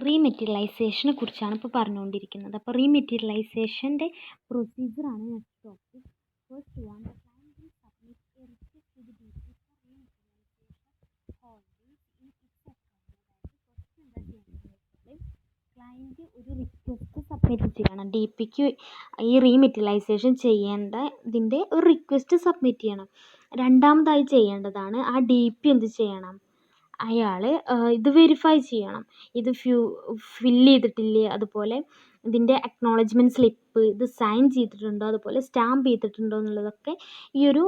റീമെറ്റീരിയലൈസേഷനെ കുറിച്ചാണ് ഇപ്പോൾ പറഞ്ഞുകൊണ്ടിരിക്കുന്നത്. അപ്പോൾ റീമെറ്റീരിയലൈസേഷൻ്റെ പ്രൊസീജിയറാണ് next topic. First one, client will submit a request to the DP for rematerialisation holding in its account. അതായത് ഫസ്റ്റ് എന്താ ചെയ്യേണ്ടത്, ക്ലയൻറ്റ് ഒരു റിക്വസ്റ്റ് സബ്മിറ്റ് ചെയ്യണം. DPക്ക് ഈ റീമെറ്റീരിയലൈസേഷൻ ചെയ്യേണ്ട ഇതിൻ്റെ ഒരു റിക്വസ്റ്റ് സബ്മിറ്റ് ചെയ്യണം. രണ്ടാമതായി ചെയ്യേണ്ടതാണ് ആ DP എന്ത് ചെയ്യണം, അയാൾ ഇത് വെരിഫൈ ചെയ്യണം. ഇത് ഫില്ല് ചെയ്തിട്ടില്ലേ, അതുപോലെ ഇതിൻ്റെ അക്നോളജ്മെൻറ്റ് സ്ലിപ്പ് ഇത് സൈൻ ചെയ്തിട്ടുണ്ടോ, അതുപോലെ സ്റ്റാമ്പ് ചെയ്തിട്ടുണ്ടോ എന്നുള്ളതൊക്കെ ഈ ഒരു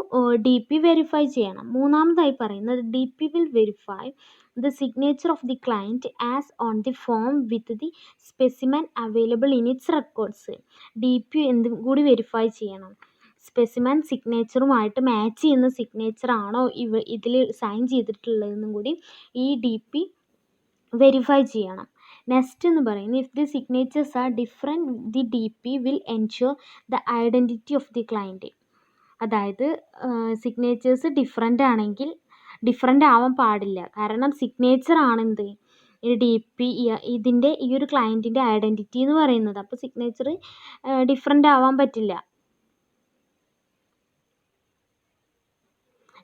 DP വെരിഫൈ ചെയ്യണം. മൂന്നാമതായി പറയുന്നത് DP will verify the signature of the client as on the form with the specimen available in its records. DP എന്തും കൂടി വെരിഫൈ ചെയ്യണം, സ്പെസിമെൻ സിഗ്നേച്ചറുമായിട്ട് മാച്ച് ചെയ്യുന്ന സിഗ്നേച്ചറാണോ ഇതിൽ സൈൻ ചെയ്തിട്ടുള്ളതെന്നും കൂടി ഈ DP വെരിഫൈ ചെയ്യണം. നെക്സ്റ്റ് എന്ന് പറയുന്നത്, if the signatures are different the DP will ensure the identity of the client. അതായത് സിഗ്നേച്ചേഴ്സ് ഡിഫറെൻ്റ് ആവാൻ പാടില്ല. കാരണം സിഗ്നേച്ചറാണ് എന്ത് ഈ DP ഇതിൻ്റെ ഈ ഒരു ക്ലയൻറ്റിൻ്റെ ഐഡൻറ്റിറ്റി എന്ന് പറയുന്നത്. അപ്പോൾ സിഗ്നേച്ചർ ഡിഫറെൻ്റ് ആവാൻ പറ്റില്ല.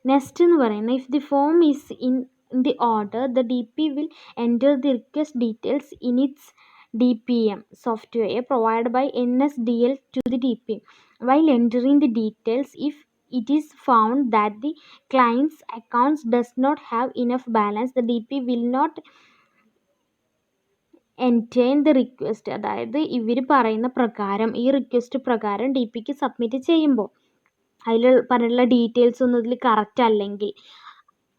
നെക്സ്റ്റ് എന്ന് പറയുന്നത്, if the form is in the order the DP will enter the request details in its DPM software provided by NSDL to the DP. While entering the details, if it is found that the client's accounts does not have enough balance, the DP will not entertain the request. അതായത് ഇവർ പറയുന്ന പ്രകാരം ഈ request പ്രകാരം DPക്ക് submit ചെയ്യുമ്പോൾ അതിൽ പറഞ്ഞിട്ടുള്ള details ഒന്നും ഇതിൽ കറക്റ്റ് അല്ലെങ്കിൽ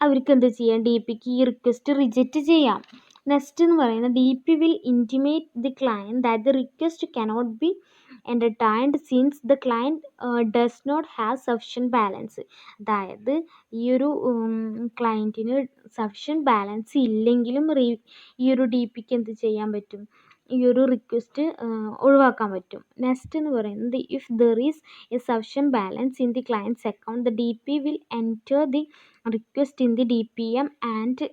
അവർക്ക് എന്ത് ചെയ്യാം, DPക്ക് ഈ റിക്വസ്റ്റ് റിജക്റ്റ് ചെയ്യാം. നെക്സ്റ്റ് എന്ന് പറയുന്നത്, DP will intimate the client that the request cannot be entertained since the client does not have sufficient balance. അതായത് ഈ ഒരു ക്ലയൻറ്റിന് സഫിഷ്യൻറ്റ് ബാലൻസ് ഇല്ലെങ്കിലും ഈ ഒരു DPക്ക് എന്ത് ചെയ്യാൻ പറ്റും, ഈ ഒരു റിക്വസ്റ്റ് ഒഴിവാക്കാൻ പറ്റും. നെക്സ്റ്റ് എന്ന് പറയുന്നത്, if there is A sufficient balance in the clients account the DP will enter the request in the DPM and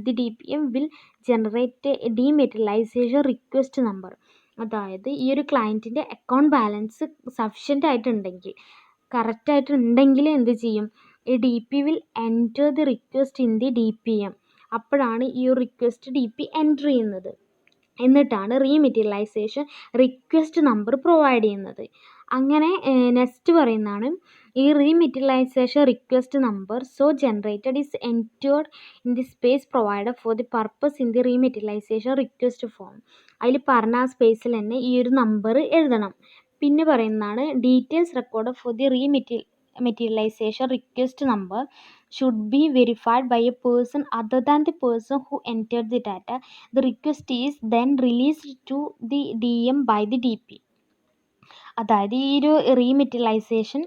the DPM will generate A dematerialisation request number. അതായത് ഈ ഒരു ക്ലയൻറ്റിൻ്റെ അക്കൗണ്ട് ബാലൻസ് സഫിഷ്യൻ്റ് ആയിട്ടുണ്ടെങ്കിൽ, കറക്റ്റായിട്ടുണ്ടെങ്കിൽ എന്ത് ചെയ്യും, ഈ DP will enter the request in the DPM. അപ്പോഴാണ് ഈ ഒരു റിക്വസ്റ്റ് DP എൻറ്റർ ചെയ്യുന്നത്. എന്നിട്ടാണ് റീമെറ്റീരിയലൈസേഷൻ റിക്വസ്റ്റ് നമ്പർ പ്രൊവൈഡ് ചെയ്യുന്നത്. അങ്ങനെ നെക്സ്റ്റ് പറയുന്നതാണ്, ഈ rematerialisation request number generated is entered in the space provided for the purpose in the rematerialisation request form. അതിൽ പറഞ്ഞ ആ സ്പേസിൽ തന്നെ ഈ ഒരു നമ്പർ എഴുതണം. പിന്നെ പറയുന്നതാണ്, details record for the rematerialisation request number should be verified by a person other than the person who entered the data. The request is then released to the DM by the DP. അതായത് ഈ ഒരു rematerialisation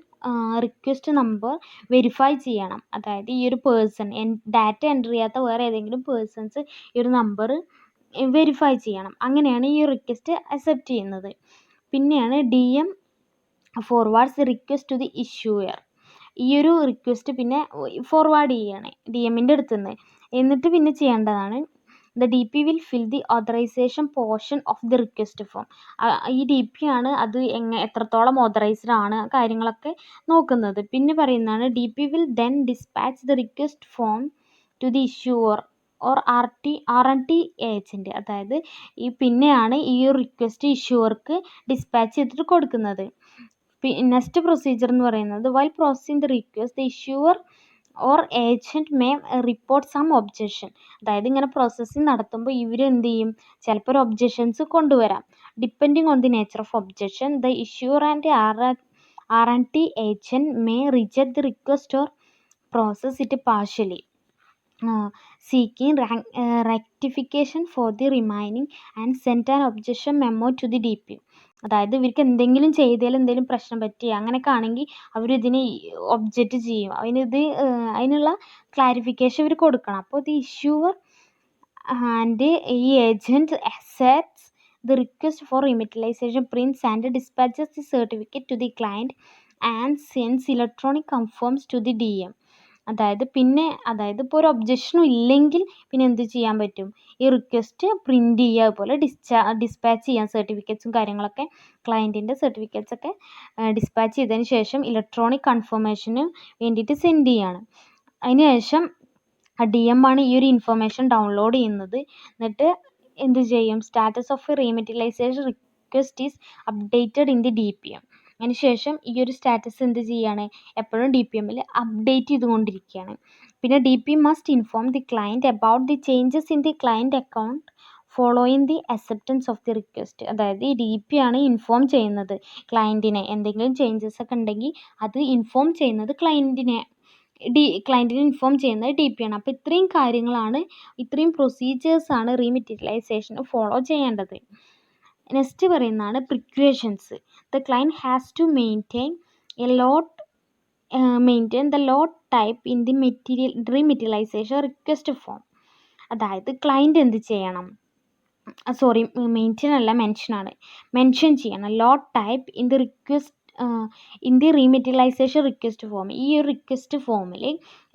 request number verify ചെയ്യണം. അതായത് ഈ ഒരു person data enter ചെയ്യാത്ത വേറെ ഏതെങ്കിലും പേഴ്സൺസ് ഈ ഒരു നമ്പർ വെരിഫൈ ചെയ്യണം. അങ്ങനെയാണ് ഈ റിക്വസ്റ്റ് അക്സെപ്റ്റ് ചെയ്യുന്നത്. പിന്നെയാണ് DM forwards the request to the issuer. ഈ ഒരു റിക്വസ്റ്റ് പിന്നെ ഫോർവേഡ് ചെയ്യണേ DMൻ്റെ അടുത്ത് നിന്ന്. എന്നിട്ട് പിന്നെ ചെയ്യേണ്ടതാണ്, the DP will fill the authorization portion of the request form. ഈ DP ആണ് അത് എത്രത്തോളം ഓതറൈസ്ഡ് ആണ് കാര്യങ്ങളൊക്കെ നോക്കുന്നത്. പിന്നെ പറയുന്നതാണ്, DP will then dispatch the request form to the issuer or RNT agent. അതായത് പിന്നെയാണ് ഈ റിക്വസ്റ്റ് ഇഷ്യൂവർക്ക് ഡിസ്പാച്ച് ചെയ്തിട്ട് കൊടുക്കുന്നത്. നെക്സ്റ്റ് പ്രൊസീജിയർ എന്ന് പറയുന്നത്, while processing the request the issuer or agent may report some objection. അതായത് ഇങ്ങനെ പ്രോസസ്സിങ് നടത്തുമ്പോൾ ഇവർ എന്ത് ചെയ്യും, ചിലപ്പോൾ ഒരു ഒബ്ജെക്ഷൻസ് കൊണ്ടുവരാം. Depending on the nature of objection the issuer and RNT agent may reject the request or process it partially seeking rectification for the remaining and send an objection memo to the DP. അതായത് ഇവർക്ക് എന്തെങ്കിലും ചെയ്തതിൽ എന്തെങ്കിലും പ്രശ്നം പറ്റി അങ്ങനെയൊക്കെ ആണെങ്കിൽ അവരിതിനെ object ചെയ്യും. അതിനുള്ള ക്ലാരിഫിക്കേഷൻ ഇവർ കൊടുക്കണം. അപ്പോൾ ദി ഇഷ്യൂവർ ആൻഡ് ഈ agent accepts the request for rematerialization, prints and dispatches the certificate to the client and sends electronic confirms to the DM. അതായത് ഇപ്പോൾ ഒരു ഒബ്ജക്ഷനും ഇല്ലെങ്കിൽ പിന്നെ എന്ത് ചെയ്യാൻ പറ്റും, ഈ റിക്വസ്റ്റ് പ്രിൻ്റ് ചെയ്യുക, അതുപോലെ ഡിസ്പാച്ച് ചെയ്യാൻ സർട്ടിഫിക്കറ്റ്സും കാര്യങ്ങളൊക്കെ, ക്ലയൻറ്റിൻ്റെ സർട്ടിഫിക്കറ്റ്സ് ഒക്കെ ഡിസ്പാച്ച് ചെയ്തതിന് ശേഷം ഇലക്ട്രോണിക് കൺഫർമേഷന് വേണ്ടിയിട്ട് സെൻഡ് ചെയ്യാണ്. അതിന് ശേഷം ഡി എം ആണ് ഈ ഒരു ഇൻഫർമേഷൻ ഡൗൺലോഡ് ചെയ്യുന്നത്. എന്നിട്ട് എന്ത് ചെയ്യും, status of rematerialisation request is updated in the DPM. അതിന് ശേഷം ഈ ഒരു സ്റ്റാറ്റസ് എന്ത് ചെയ്യാണ്, എപ്പോഴും DPMൽ അപ്ഡേറ്റ് ചെയ്തുകൊണ്ടിരിക്കുകയാണ്. പിന്നെ DPM must inform the client about the changes in the client account following the acceptance of the request. അതായത് ഈ DP ആണ് ഇൻഫോം ചെയ്യുന്നത് ക്ലയൻറ്റിനെ, എന്തെങ്കിലും ചേഞ്ചസ് ഒക്കെ ഉണ്ടെങ്കിൽ അത് ഇൻഫോം ചെയ്യുന്നത് ക്ലയൻറ്റിനെ ഇൻഫോം ചെയ്യുന്നത് DP ആണ്. അപ്പോൾ ഇത്രയും കാര്യങ്ങളാണ്, ഇത്രയും പ്രൊസീജിയേഴ്സാണ് റീമെറ്റീരിയലൈസേഷന് ഫോളോ ചെയ്യേണ്ടത്. നെക്സ്റ്റ് പറയുന്നതാണ് precautions. The client has to maintain the lot type in the rematerialisation request form. അതായത് ക്ലയൻറ്റ് എന്ത് ചെയ്യണം, മെൻഷൻ ചെയ്യണം lot type in the rematerialisation request form. ഈ ഒരു റിക്വസ്റ്റ് ഫോമിൽ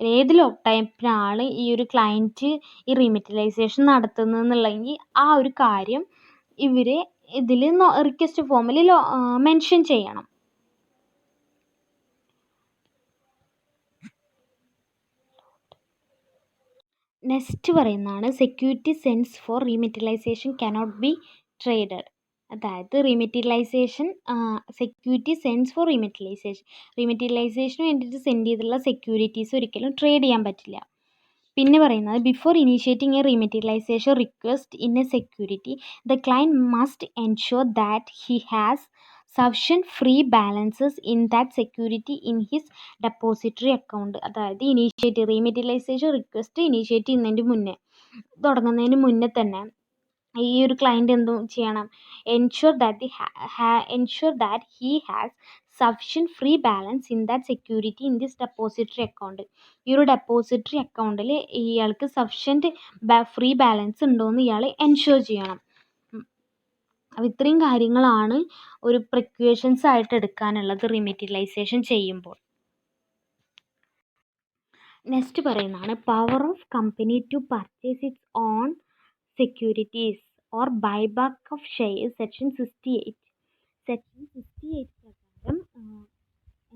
ഏത് ലോട്ട് ടൈപ്പിനാണ് ഈ ഒരു ക്ലയൻറ്റ് ഈ റീമെറ്റീരിയലൈസേഷൻ നടത്തുന്നത് എന്നുള്ളതെങ്കിൽ ആ ഒരു കാര്യം ഇവർ ഇതിൽ റിക്വസ്റ്റ് ഫോമിൽ മെൻഷൻ ചെയ്യണം. നെക്സ്റ്റ് പറയുന്നതാണ് securities sent for rematerialization cannot be traded. അതായത് സെക്യൂരിറ്റി സെൻസ് ഫോർ റീമെറ്റീരിയലൈസേഷന് വേണ്ടിയിട്ട് സെൻഡ് ചെയ്തിട്ടുള്ള സെക്യൂരിറ്റീസ് ഒരിക്കലും ട്രേഡ് ചെയ്യാൻ പറ്റില്ല. പിന്നെ പറയുന്നത് before initiating A rematerialisation request in A security the client must ensure that he has sufficient free balances in that security in his depository account. അതായത് rematerialisation request initiate തുടങ്ങുന്നതിന് മുന്നേ തന്നെ ഈ ഒരു ക്ലയൻറ്റ് എന്തും ചെയ്യണം, ensure that he has sufficient free balance in that security in this depository account. ഈ ഒരു ഡെപ്പോസിറ്ററി അക്കൗണ്ടിൽ ഇയാൾക്ക് സഫിഷ്യൻറ്റ് ഫ്രീ ബാലൻസ് ഉണ്ടോയെന്ന് ഇയാൾ എൻഷുർ ചെയ്യണം. അപ്പോൾ ഇത്രയും കാര്യങ്ങളാണ് ഒരു പ്രിക്വേഷൻസ് ആയിട്ട് എടുക്കാനുള്ളത് റീമെറ്റീരിയലൈസേഷൻ ചെയ്യുമ്പോൾ. നെക്സ്റ്റ് പറയുന്നതാണ് power of company to purchase its own securities or buyback of share. Section 68 പ്രകാരം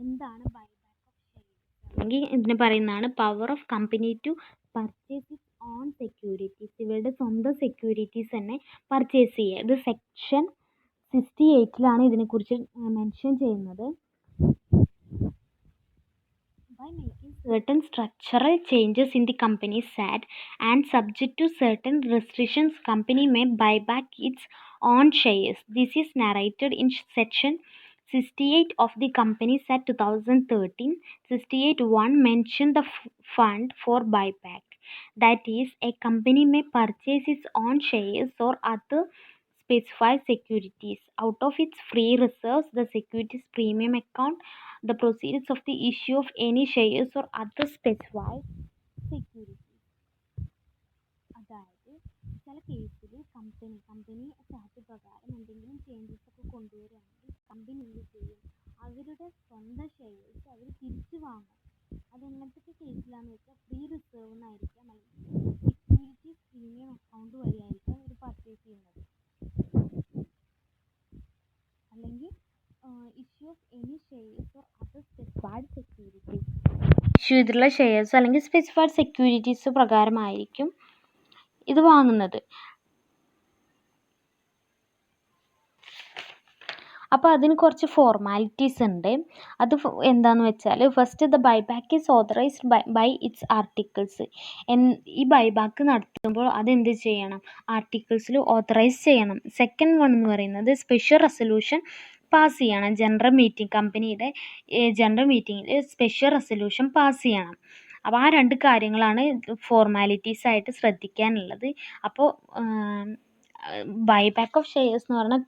എന്താണ് ബൈബാക്ക് ഓഫ് ഷെയർ, അല്ലെങ്കിൽ ഇതിന് പറയുന്നതാണ് power of company to purchase its own securities. ഇവരുടെ സ്വന്തം സെക്യൂരിറ്റീസ് തന്നെ പർച്ചേസ് ചെയ്യുക. ഇത് സെക്ഷൻ 68 ഇതിനെക്കുറിച്ച് മെൻഷൻ ചെയ്യുന്നത്. By making certain structural changes in the company's SAT and subject to certain restrictions, company may buy back its own shares. This is narrated in section 68 of the Companies Act 2013. 68(1) mention the fund for buyback. That is, a company may purchase its own shares or other specified securities out of its free reserves, the securities premium account, the proceeds of the issue of any shares or other specified securities. അതായത് ചില കേസിൽ company stat പ്രകാരം എന്തെങ്കിലും changes ഒക്കെ കൊണ്ടുവരികയാണെങ്കിൽ company എന്ത് ചെയ്യും, അവരുടെ സ്വന്തം ഷെയർസ് അവർ തിരിച്ചു വാങ്ങും. അതെങ്ങനത്തെ കേസിലാണെന്ന് വെച്ചാൽ ഫ്രീ റിസർവ് എന്നായിരിക്കാം, അല്ലെങ്കിൽ സെക്യൂരിറ്റീസ് പ്രീമിയം അക്കൗണ്ട് വഴിയായിരിക്കും അവർ പർച്ചേസ് ചെയ്യുന്നത്. അല്ലെങ്കിൽ issue of any shares or other specified securities, issue ചെയ്തിട്ടുള്ള ഷെയർസ് അല്ലെങ്കിൽ സ്പെസിഫൈഡ് സെക്യൂരിറ്റീസ് പ്രകാരമായിരിക്കും ഇത് വാങ്ങുന്നത്. അപ്പോൾ അതിന് കുറച്ച് ഫോർമാലിറ്റീസ് ഉണ്ട്. അത് എന്താണെന്ന് വെച്ചാൽ, first the buyback is authorized by its articles. ഈ ബൈബാക്ക് നടത്തുമ്പോൾ അതെന്ത് ചെയ്യണം, ആർട്ടിക്കിൾസിൽ ഓതറൈസ് ചെയ്യണം. സെക്കൻഡ് വൺ എന്ന് പറയുന്നത് സ്പെഷ്യൽ റെസൊല്യൂഷൻ പാസ് ചെയ്യണം. കമ്പനിയുടെ ജനറൽ മീറ്റിങ്ങിൽ സ്പെഷ്യൽ റെസൊല്യൂഷൻ പാസ് ചെയ്യണം. അപ്പോൾ ആ രണ്ട് കാര്യങ്ങളാണ് ഫോർമാലിറ്റീസ് ആയിട്ട് ശ്രദ്ധിക്കാനുള്ളത്. അപ്പോൾ ബൈബാക്ക് ഓഫ് ഷെയർസ് എന്ന് പറഞ്ഞാൽ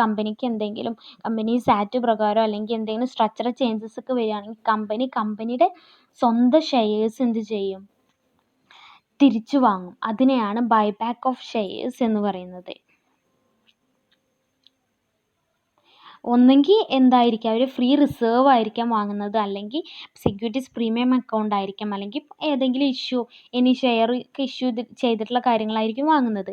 കമ്പനിക്ക് എന്തെങ്കിലും കമ്പനി സാറ്റ് പ്രകാരം അല്ലെങ്കിൽ എന്തെങ്കിലും സ്ട്രക്ചറൽ ചേഞ്ചസ് ഒക്കെ വരികയാണെങ്കിൽ കമ്പനിയുടെ സ്വന്തം ഷെയർസ് എന്ത് ചെയ്യും, തിരിച്ചു വാങ്ങും. അതിനെയാണ് ബൈബാക്ക് ഓഫ് ഷെയർസ് എന്ന് പറയുന്നത്. ഒന്നെങ്കിൽ എന്തായിരിക്കാം അവർ ഫ്രീ റിസർവ് ആയിരിക്കാം വാങ്ങുന്നത്, അല്ലെങ്കിൽ സെക്യൂരിറ്റീസ് പ്രീമിയം അക്കൗണ്ട് ആയിരിക്കാം, അല്ലെങ്കിൽ ഏതെങ്കിലും ഇഷ്യൂ ഷെയർ ഇഷ്യൂ ചെയ്തിട്ടുള്ള കാര്യങ്ങളായിരിക്കും വാങ്ങുന്നത്.